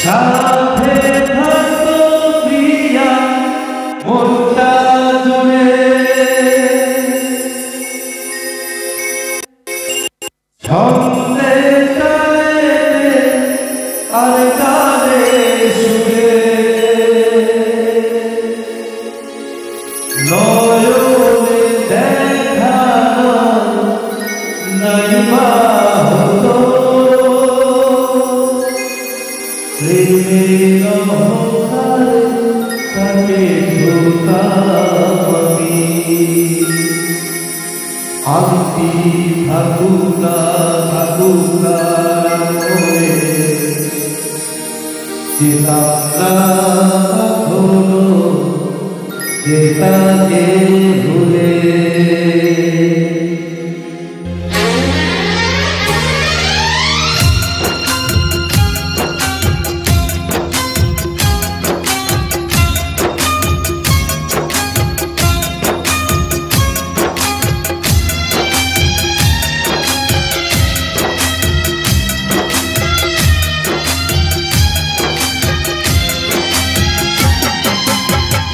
সাথে থাকো প্রিয়া মনটা জুড়ে ছন্দে তালে আর গানে সুরে নয়নে দেখা নাই বা হতো প্রেমের অহংকারে তাকে ধোকামি আংটি থাকুক না মনে চিন্তা হলো যে তাকে ভুলে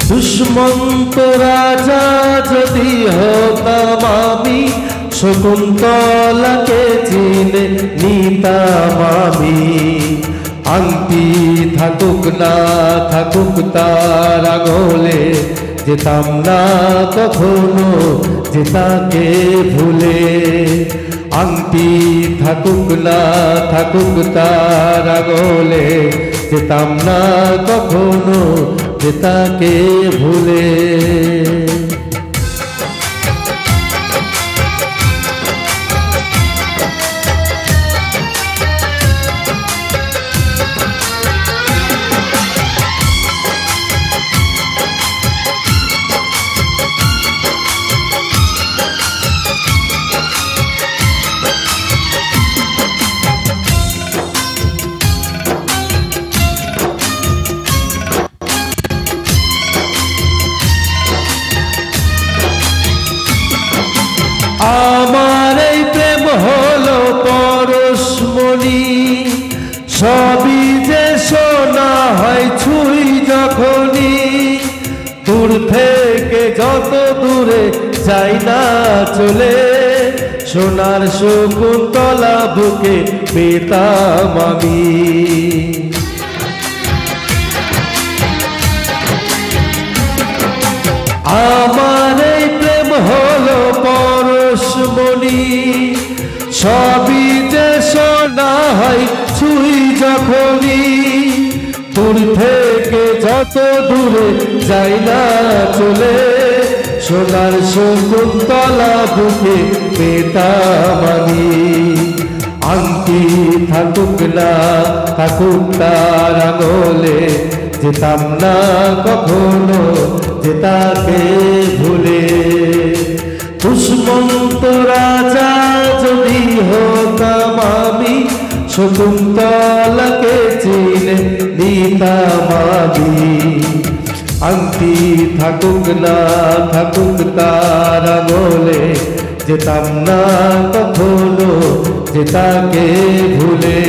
দুষ্মন্ত রাজা যদি হতাম আমি শকুন্তলাকে চিনে নিতাম আমি আংটি থাকুক না থাকুক তার আঙুলে যেতাম না কখনো যে তাকে ভুলে আংটি থাকুক না থাকুক তার আঙুলে যেতাম না কখনো যে তাকে ভুলে আমার এই প্রেম হলো পরশমণি সবই যে শোনা হয় ছুঁই যখনই দূর থেকে যত দূরে যাই না চলে সোনার শকুন্তলা বুকে পেতাম আমি আমার এই প্রেম হলো পরশমণি সবই যে শোনা হয় ছুঁই যখনই দূর থেকে যত দূরে যাই না চলে সোনার শকুন্তলা বুকে পেতাম আমি আংটি থাকুক না থাকুক তার আঙুলে যেতাম না কখনো যে তাকে ভুলে দুষ্মন্ত রাজা যদি হতাম আমি শকুন্তলাকে চিনে নিতাম আমি আংটি থাকুক না থাকুক তার আঙুলে যেতাম না কখনো যে তাকে ভুলে